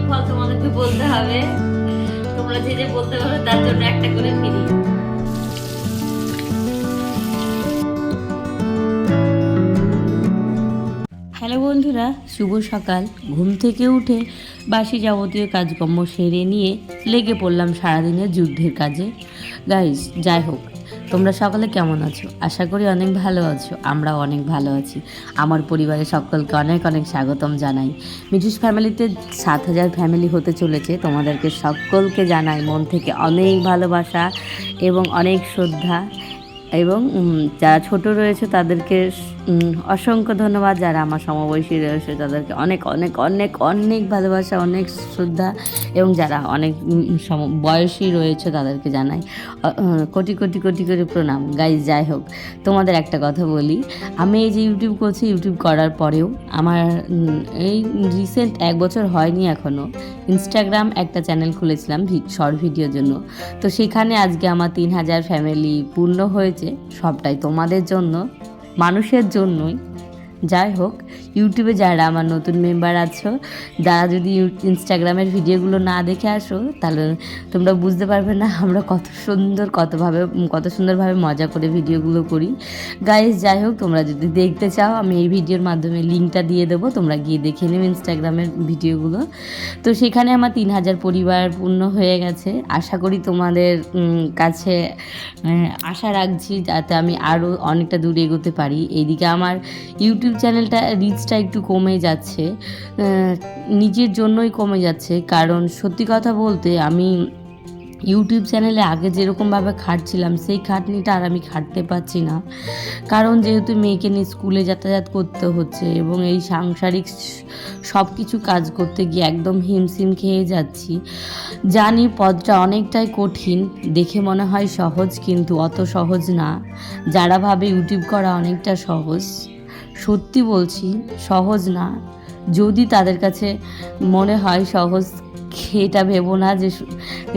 ফল তোমাদেরকে বলতে হবে, তোমরা যে যে বলতে পারো তার জন্য একটা করে ফ্রি। হ্যালো বন্ধুরা, শুভ সকাল। ঘুম থেকে উঠে বাসি যাবতীয় কাজকর্ম সেরে নিয়ে লেগে পড়লাম সারাদিনের যুদ্ধের কাজে। গাইস, যাই হোক, তোমরা সকলে কেমন আছো? আশা করি অনেক ভালো আছো। আমরাও অনেক ভালো আছি। আমার পরিবারের সকলকে অনেক অনেক স্বাগতম জানাই। মিঠুস ফ্যামিলিতে 7,000 ফ্যামিলি হতে চলেছে। তোমাদেরকে সকলকে জানাই মন থেকে অনেক ভালোবাসা এবং অনেক শ্রদ্ধা। এবং যারা ছোট রয়েছে তাদেরকে অসংখ্য ধন্যবাদ। যারা আমার সমবয়সী রয়েছে তাদেরকে অনেক অনেক অনেক অনেক ভালোবাসা, অনেক শ্রদ্ধা। এবং যারা অনেক বয়সী রয়েছে তাদেরকে জানাই কোটি কোটি কোটি কোটি প্রণাম। গাইজ, যাই হোক, তোমাদের একটা কথা বলি। আমি এই যে ইউটিউব করছি, ইউটিউব করার পরেও আমার এই রিসেন্ট 1 বছর হয়নি এখনও, ইনস্টাগ্রাম একটা চ্যানেল খুলেছিলাম শর্ট ভিডিওর জন্য। তো সেখানে আজকে আমার 3,000 ফ্যামিলি পূর্ণ হয়েছে। সবটাই তোমাদের জন্য, মানুষের জন্যই। যাই হোক, ইউটিউবে যারা আমার নতুন মেম্বার আছো, যারা যদি ইনস্টাগ্রামের ভিডিওগুলো না দেখে আসো, তাহলে তোমরা বুঝতে পারবে না আমরা কত সুন্দরভাবে মজা করে ভিডিওগুলো করি। গাইস, যাই হোক, তোমরা যদি দেখতে চাও আমি এই ভিডিওর মাধ্যমে লিঙ্কটা দিয়ে দেবো, তোমরা গিয়ে দেখে নেবে ইনস্টাগ্রামের ভিডিওগুলো। তো সেখানে আমার 3,000 পরিবার পূর্ণ হয়ে গেছে। আশা করি তোমাদের কাছে আশা রাখছি যাতে আমি আরও অনেকটা দূর এগোতে পারি। এইদিকে আমার ইউটিউব চ্যানেলটা রিচটা একটু কমে যাচ্ছে, নিজের জন্যই কমে যাচ্ছে। কারণ সত্যি কথা বলতে, আমি ইউটিউব চ্যানেলে আগে যেরকমভাবে খাটছিলাম সেই খাটনিটা আর আমি খাটতে পারছি না। কারণ যেহেতু মেয়েকে নিয়ে স্কুলে যাতায়াত করতে হচ্ছে এবং এই সাংসারিক সব কিছু কাজ করতে গিয়ে একদম হিমশিম খেয়ে যাচ্ছি। জানি পথটা অনেকটাই কঠিন, দেখে মনে হয় সহজ, কিন্তু অত সহজ না। যারা ভাবে ইউটিউব করা অনেকটা সহজ, সত্যি বলছি সহজ না। যদি তাদের কাছে মনে হয় সহজ, এটা ভেবো না যে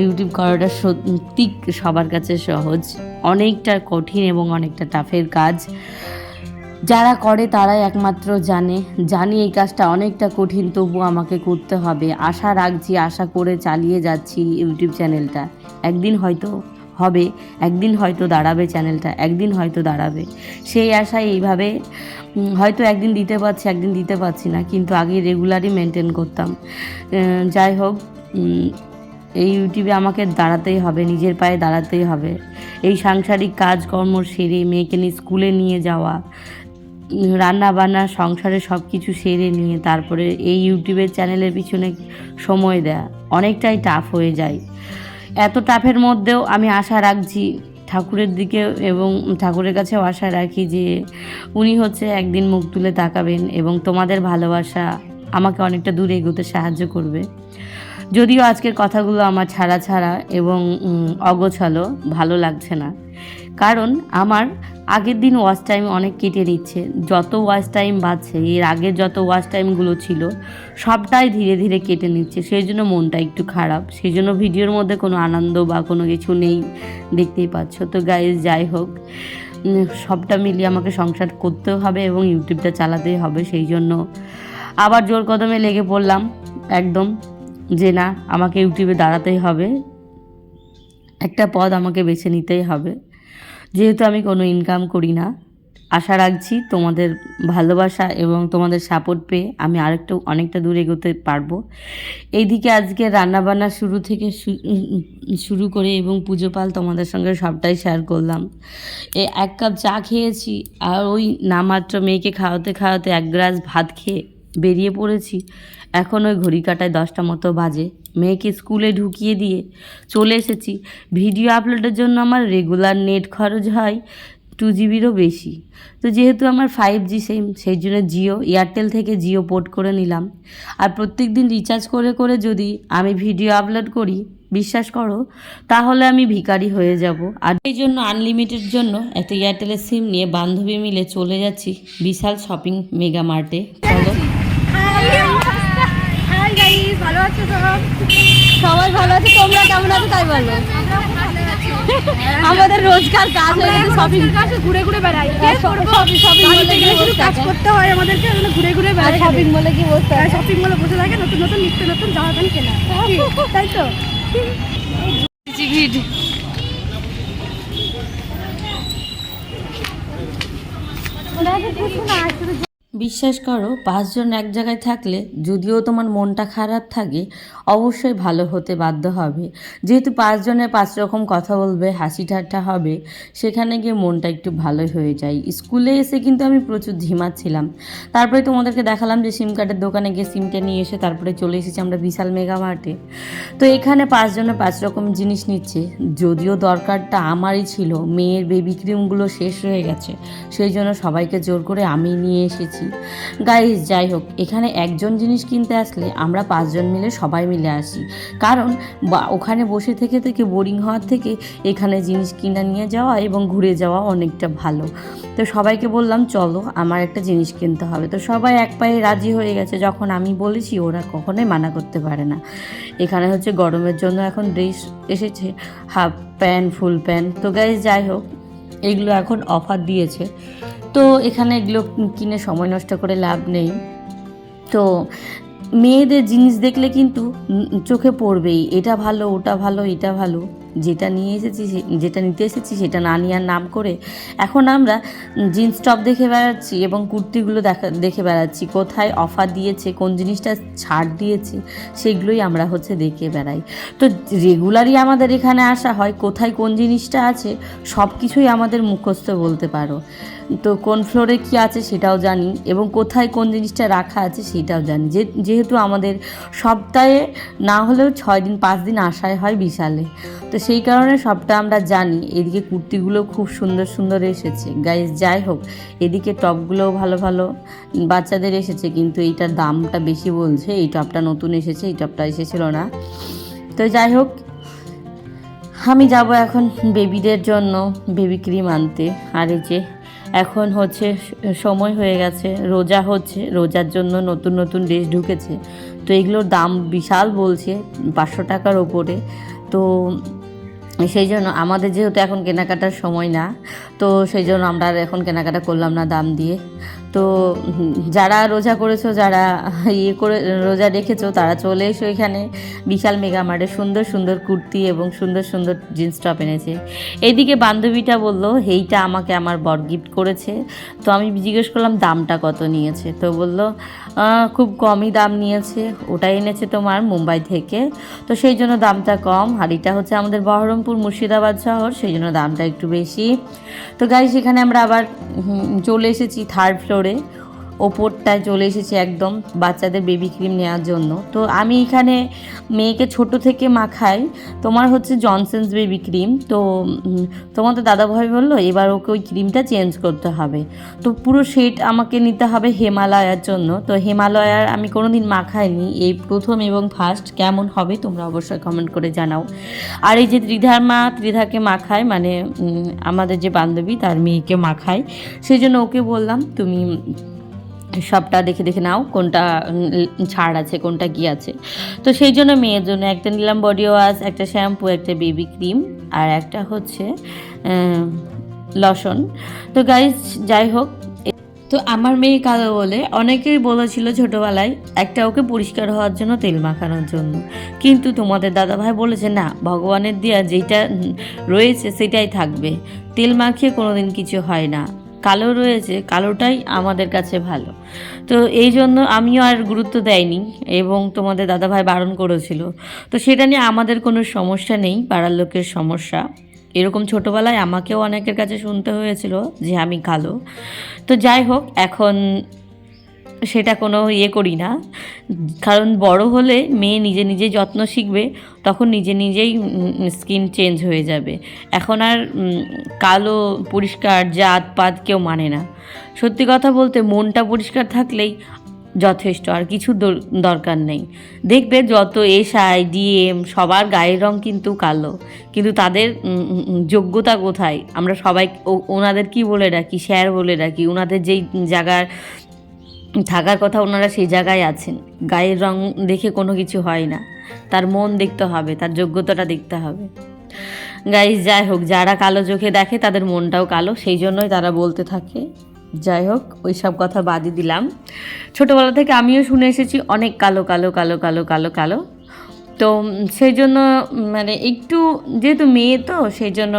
ইউটিউব করাটা সত্যি সবার কাছে সহজ। অনেকটা কঠিন এবং অনেকটা টাফের কাজ। যারা করে তারাই একমাত্র জানি এই কাজটা অনেকটা কঠিন, তবু আমাকে করতে হবে। আশা রাখছি, আশা করে চালিয়ে যাচ্ছি ইউটিউব চ্যানেলটা। একদিন হয়তো হবে, একদিন হয়তো দাঁড়াবে চ্যানেলটা, একদিন হয়তো দাঁড়াবে। সেই আশায় এইভাবে হয়তো একদিন দিতে পারছি, একদিন দিতে পারছি না, কিন্তু আগে রেগুলারই মেনটেন করতাম। যাই হোক, এই ইউটিউবে আমাকে দাঁড়াতেই হবে, নিজের পায়ে দাঁড়াতেই হবে। এই সাংসারিক কাজকর্ম সেরে মেয়েকে নিয়ে স্কুলে নিয়ে যাওয়া, রান্না বান্না, সংসারে সব কিছু সেরে নিয়ে তারপরে এই ইউটিউবের চ্যানেলের পিছনে সময় দেয়া অনেকটাই টাফ হয়ে যায়। এত টাফের মধ্যেও আমি আশা রাখছি ঠাকুরের দিকে এবং ঠাকুরের কাছেও আশা রাখি যে উনি একদিন মুখ তুলে তাকাবেন এবং তোমাদের ভালোবাসা আমাকে অনেকটা দূরে এগোতে সাহায্য করবে। যদিও আজকের কথাগুলো আমার ছাড়া এবং অগোছালো, ভালো লাগছে না। কারণ আমার আগের দিন ওয়াচ টাইম অনেক কেটে নিচ্ছে। যত ওয়াচ টাইম বাড়ছে, এর আগের যত ওয়াচ টাইমগুলো ছিল সবটাই ধীরে ধীরে কেটে নিচ্ছে। সেই জন্য মনটা একটু খারাপ। সেই জন্য ভিডিওর মধ্যে কোনো আনন্দ বা কোনো কিছু নেই, দেখতেই পাচ্ছ। তো গাইজ, যাই হোক, সবটা মিলিয়ে আমাকে সংসার করতেও হবে এবং ইউটিউবটা চালাতেই হবে। সেই জন্য আবার জোর কদমে লেগে পড়লাম একদম, যে না, আমাকে ইউটিউবে দাঁড়াতেই হবে, একটা পথ আমাকে বেছে নিতেই হবে। যেহেতু আমি কোনো ইনকাম করি না, আশা রাখছি তোমাদের ভালোবাসা এবং তোমাদের সাপোর্ট পেয়ে আমি অনেকটা দূর এগোতে পারবো। এইদিকে আজকে রান্নাবান্না শুরু করে এবং পুজো পাল তোমাদের সঙ্গে সবটাই শেয়ার করলাম। 1 কাপ চা খেয়েছি, আর ওই নামাত্র মেয়েকে খাওয়াতে খাওয়াতে 1 গ্লাস ভাত খেয়ে বেরিয়ে পড়েছি। এখন ওই ঘড়ি কাটায় 10টা মতো বাজে। মেয়েকে স্কুলে ঢুকিয়ে দিয়ে চলে এসেছি। ভিডিও আপলোডের জন্য আমার রেগুলার নেট খরচ হয় 2 জিবিরও বেশি। তো যেহেতু আমার 5G সিম, সেই জন্য এয়ারটেল থেকে জিও পোর্ট করে নিলাম। আর প্রত্যেক দিন রিচার্জ করে করে যদি আমি ভিডিও আপলোড করি, বিশ্বাস করো, তাহলে আমি ভিখারি হয়ে যাব। আর এই জন্য আনলিমিটেড জন্য একটা এয়ারটেলের সিম নিয়ে বান্ধবী মিলে চলে যাচ্ছি বিশাল শপিং মেগা মার্টে। চলো। ভালো আছো? সবাই ভালো আছে। তোমরা কেমন আছো তাই বলো। আমাদের রোজকার কাজ হয়ে গেছে শপিং। ঘুরে ঘুরে বেড়াই, শপিং মলে গিয়ে বসে কাজ থাকে। করতে হয় আমাদেরকে, ঘুরে ঘুরে বেড়াই। শপিং মলে গিয়ে বসে থাকে। শপিং মলে বসে থাকে, নতুন নতুন নিত্য নতুন জামা প্যান্ট কেনা, তাই তো। বিশ্বাস করো 5 জন এক জায়গায় থাকলে যদিও তোমার মনটা খারাপ থাকে অবশ্যই ভালো হতে বাধ্য হবে। যেহেতু 5 জনের 5 রকম কথা বলবে, হাসি ঠাট্টা হবে, সেখানে গিয়ে মনটা একটু ভালোই হয়ে যায়। স্কুলে এসে কিন্তু আমি প্রচুর ঝিমাচ্ছিলাম। তারপরে তোমাদেরকে দেখালাম যে সিম কার্ডের দোকানে গিয়ে সিমটা নিয়ে এসে তারপরে চলে এসেছি আমরা বিশাল মেগা মার্টে। তো এখানে 5 জনের 5 রকম জিনিস নিচ্ছে। যদিও দরকারটা আমারই ছিল, মেয়ের বেবি ক্রিমগুলো শেষ হয়ে গেছে, সেই জন্য সবাইকে জোর করে আমি নিয়ে এসেছি। গাইস যাই হোক, এখানে একজন জিনিস কিনতে আসলে আমরা 5 জন মিলে সবাই মিলে আসি, কারণ ওখানে বসে থেকে থেকে বোরিং হওয়ার থেকে এখানে জিনিস কিনে নিয়ে যাওয়া এবং ঘুরে যাওয়া অনেকটা ভালো। তো সবাইকে বললাম চলো আমার একটা জিনিস কিনতে হবে, তো সবাই এক পায়ে রাজি হয়ে গেছে। যখন আমি বলেছি ওরা কখনোই মানা করতে পারে না। এখানে হচ্ছে গরমের জন্য এখন ড্রেস এসেছে, হাফ প্যান্ট, ফুল প্যান্ট। তো গাইস যাই হোক, এগুলো এখন অফার দিয়েছে, তো এখানে এগুলো কিনে সময় নষ্ট করে লাভ নেই। তো মেয়েদের জিনিস দেখলে কিন্তু চোখে পড়বেই, এটা ভালো, ওটা ভালো, এটা ভালো। যেটা নিতে এসেছি সেটা না নেওয়ার নাম করে এখন আমরা জিন্স টপ দেখে বেড়াচ্ছি এবং কুর্তিগুলো দেখে বেড়াচ্ছি, কোথায় অফার দিয়েছে, কোন জিনিসটা ছাড় দিয়েছে, সেগুলোই আমরা হচ্ছে দেখে বেড়াই। তো রেগুলারই আমাদের এখানে আসা হয়, কোথায় কোন জিনিসটা আছে সব কিছুই আমাদের মুখস্থ বলতে পারো। তো কোন ফ্লোরে কি আছে সেটাও জানি এবং কোথায় কোন জিনিসটা রাখা আছে সেটাও জানি। যেহেতু আমাদের সপ্তাহে না হলেও 6 দিন 5 দিন আসাই হয় বিশালে, তো সেই কারণে সবটা আমরা জানি। এদিকে কুর্তিগুলো খুব সুন্দর সুন্দর এসেছে গাইস। যাই হোক, এদিকে টপগুলোও ভালো ভালো বাচ্চাদের এসেছে, কিন্তু এইটার দামটা বেশি বলছে। এই টপটা নতুন এসেছে, এই টপটা এসেছিল না। তো যাই হোক, আমি যাব এখন বেবিদের জন্য বেবি ক্রিম আনতে। আর এই যে এখন হচ্ছে সময় হয়ে গেছে, রোজা হচ্ছে, রোজার জন্য নতুন নতুন ড্রেস ঢুকেছে। তো এগুলোর দাম বিশাল বলছে, 500 টাকার ওপরে। তো সেই জন্য আমাদের যেহেতু এখন কেনাকাটার সময় না, তো সেই জন্য আমরা আর এখন কেনাকাটা করলাম না দাম দিয়ে। তো যারা রোজা করেছো, যারা রোজা রেখেছো, তারা চলে এসো এখানে বিশাল মেগা মার্টে। সুন্দর সুন্দর কুর্তি এবং সুন্দর সুন্দর জিন্স টপ এনেছে। এইদিকে বান্ধবীটা বললো এইটা আমাকে আমার বর গিফট করেছে। তো আমি জিজ্ঞেস করলাম দামটা কত নিয়েছে, তো বললো খুব কমই দাম নিয়েছে, ওটা এনেছে তোমার মুম্বাই থেকে, তো সেই জন্য দামটা কম। আর এটা হচ্ছে আমাদের বহরমপুর মুর্শিদাবাদ শহর, সেই জন্য দামটা একটু বেশি। তো গাইস এখানে আমরা আবার চলে এসেছি 3rd ফ্লোরে, ওপরটায় চলে এসেছি একদম বাচ্চাদের বেবি ক্রিম নেওয়ার জন্য। তো আমি এখানে মেয়েকে ছোট থেকে মাখাই, তোমার হচ্ছে জনসন্স বেবি ক্রিম। তো তোমাদের দাদাভাই বললো এবার ওকে ওই ক্রিমটা চেঞ্জ করতে হবে, তো পুরো সেট আমাকে নিতে হবে হিমালয়ার জন্য। তো হিমালয়ার আমি কোনো দিন মাখাইনি, এই প্রথম এবং ফার্স্ট। কেমন হবে তোমরা অবশ্যই কমেন্ট করে জানাও। আর এই যে ত্রিধার মা ত্রিধাকে মাখায়, মানে আমাদের যে বান্ধবী তার মেয়েকে মাখায়, সেই জন্য ওকে বললাম তুমি সবটা দেখে দেখে নাও কোনটা ছাড় আছে, কোনটা কি আছে। তো সেই জন্য মেয়ের জন্য একটা নিলাম বডি ওয়াশ, একটা শ্যাম্পু, একটা বেবি ক্রিম, আর একটা হচ্ছে লশন। তো গাইস যাই হোক, তো আমার মেয়ে কালো বলে অনেকেই বলেছিল ছোটোবেলায় একটা ওকে পরিষ্কার হওয়ার জন্য তেল মাখানোর জন্য, কিন্তু তোমাদের দাদাভাই বলেছে না, ভগবানের দেয়া যেটা রয়েছে সেটাই থাকবে, তেল মাখিয়ে কোনো দিন কিছু হয় না, কালো রয়েছে কালোটাই আমাদের কাছে ভালো। তো এই জন্য আমিও আর গুরুত্ব দেয়নি এবং তোমাদের দাদাভাই বারণ করেছিল। তো সেটা নিয়ে আমাদের কোনো সমস্যা নেই, পাড়ার লোকের সমস্যা। এরকম ছোটোবেলায় আমাকেও অনেকের কাছে শুনতে হয়েছিল যে আমি কালো। তো যাই হোক, এখন সেটা কোনো করি না, কারণ বড় হলে মেয়ে নিজে নিজেই যত্ন শিখবে, তখন নিজে নিজেই স্কিন চেঞ্জ হয়ে যাবে। এখন আর কালো পরিষ্কার জাত পাত কেউ মানে না। সত্যি কথা বলতে মনটা পরিষ্কার থাকলেই যথেষ্ট, আর কিছু দরকার নেই। দেখবে যত এসআই ডিএম সবার গায়ের রং কিন্তু কালো, কিন্তু তাদের যোগ্যতা কোথায়? আমরা সবাই ওনাদের কি বলে ডাকি, স্যার বলে ডাকি। ওনাদের যেই জায়গার থাকার কথা ওনারা সেই জায়গায় আছেন। গায়ের রং দেখে কোনো কিছু হয় না, তার মন দেখতে হবে, তার যোগ্যতাটা দেখতে হবে। গাইস যাই হোক, যারা কালো চোখে দেখে তাদের মনটাও কালো, সেই জন্যই তারা বলতে থাকে। যাই হোক, ওই সব কথা বাদই দিলাম। ছোটোবেলা থেকে আমিও শুনে এসেছি অনেক কালো কালো কালো কালো কালো কালো। তো সেই জন্য মানে একটু, যেহেতু মেয়ে তো সেই জন্য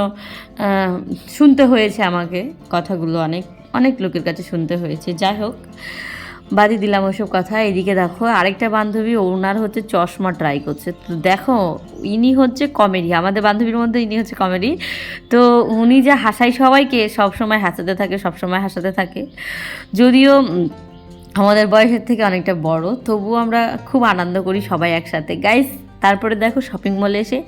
শুনতে হয়েছে আমাকে কথাগুলো, অনেক অনেক লোকের কাছে শুনতে হয়েছে। যাই হোক, বাদই দিলাম ওসব কথা। এদিকে দেখো আরেকটা বান্ধবী, ওনার হচ্ছে চশমা ট্রাই করছে। তো দেখো, ইনি হচ্ছে কমেডি, আমাদের বান্ধবীর মধ্যে ইনি হচ্ছে কমেডি। তো উনি যা হাসায় সবাইকে, সবসময় হাসাতে থাকে, সবসময় হাসাতে থাকে। যদিও আমাদের বয়সের থেকে অনেকটা বড়, তবুও আমরা খুব আনন্দ করি সবাই একসাথে। গাইস, তারপরে দেখো শপিং মলে এসে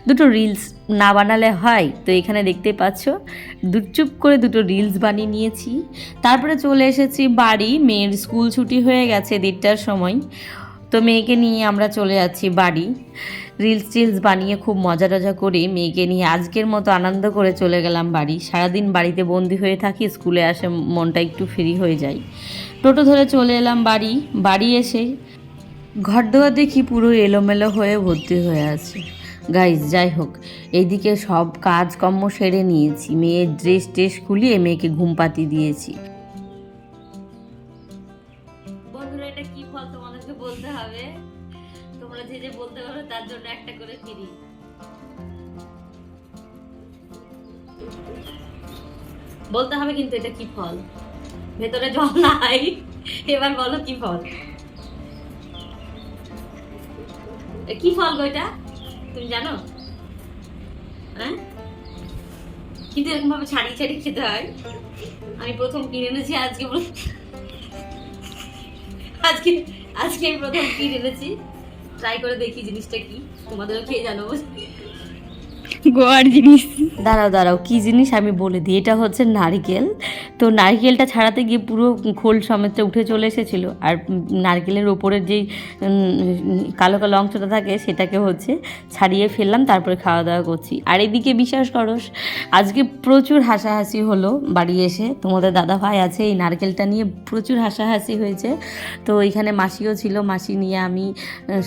দুটো রিলস না বানালে হয়, তো এখানে দেখতে পাচ্ছ চুপ করে দুটো রিলস বানিয়ে নিয়েছি। তারপরে চলে এসেছি বাড়ি, মেয়ের স্কুল ছুটি হয়ে গেছে 1:30টার সময়। তো মেয়েকে নিয়ে আমরা চলে যাচ্ছি বাড়ি। রিলস টিলস বানিয়ে খুব মজা টজা করে মেয়েকে নিয়ে আজকের মতো আনন্দ করে চলে গেলাম বাড়ি। সারাদিন বাড়িতে বন্দি হয়ে থাকি, স্কুলে আসে মনটা একটু ফ্রি হয়ে যায়। টোটো ধরে চলে এলাম বাড়ি। বাড়ি এসে ঘর দোয়া দেখি পুরো এলোমেলো হয়ে ভর্তি হয়ে আছে। গাইজ যাই হোক, এইদিকে সব কাজকর্ম সেরে নিয়েছি, মেয়ের ড্রেস ট্রেস খুলিয়ে মেয়েকে ঘুম পাতিয়ে দিয়েছি। বন্ধুরা, এটা কি ফল তোমাদেরকে বলতে হবে, তোমরা যে যে বলতে পারো তার জন্য একটা করে ফিরি। বলতে হবে কিন্তু এটা কি ফল, ভেতরে জল নাই। এবার বলো কি ফল, কি ফল গো এটা, তুমি জানো? হ্যাঁ, কিন্তু এরকম ভাবে ছাড়িয়ে ছাড়িয়ে খেতে হয়। আমি প্রথম কিনে এনেছি আজকে, আজকে আজকে আমি প্রথম কিনে এনেছি, ট্রাই করে দেখি জিনিসটা কি, তোমাদেরও খেয়ে জানাবো। গোয়ার জিনিস। দাঁড়াও দাঁড়াও, কী জিনিস আমি বলে দিই। এটা হচ্ছে নারকেল। তো নারকেলটা ছাড়াতে গিয়ে পুরো খোল সমেতটা উঠে চলে এসেছিলো, আর নারকেলের ওপরের যেই কালো কালো অংশটা থাকে সেটাকে হচ্ছে ছাড়িয়ে ফেললাম, তারপরে খাওয়া দাওয়া করছি। আর এদিকে বিশ্বাস করো, আজকে প্রচুর হাসাহাসি হলো বাড়ি এসে। তোমাদের দাদা ভাই আছে, এই নারকেলটা নিয়ে প্রচুর হাসাহাসি হয়েছে। তো এখানে মাসিও ছিল, মাসি নিয়ে আমি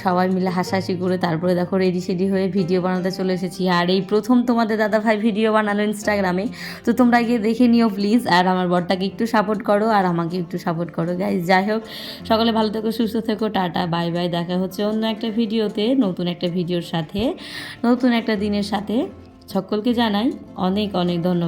সবাই মিলে হাসাহাসি করে তারপরে দেখো রেডি সেডি হয়ে ভিডিও বানাতে চলে এসেছি। আর এই প্রথম তোমাদের দাদা ভাই ভিডিও বানালো ইনস্টাগ্রামে, তো তোমরা গিয়ে দেখে নিও প্লিজ। আর আমার বরটাকে একটু সাপোর্ট করো, আর আমাকে একটু সাপোর্ট করো গাইজ। যাই হোক, সকলে ভালো থেকো, সুস্থ থেকো, টাটা বাই বাই। দেখা হচ্ছে অন্য একটা ভিডিওতে, নতুন একটা ভিডিওর সাথে, নতুন একটা দিনের সাথে। সকলকে জানাই অনেক অনেক ধন্যবাদ।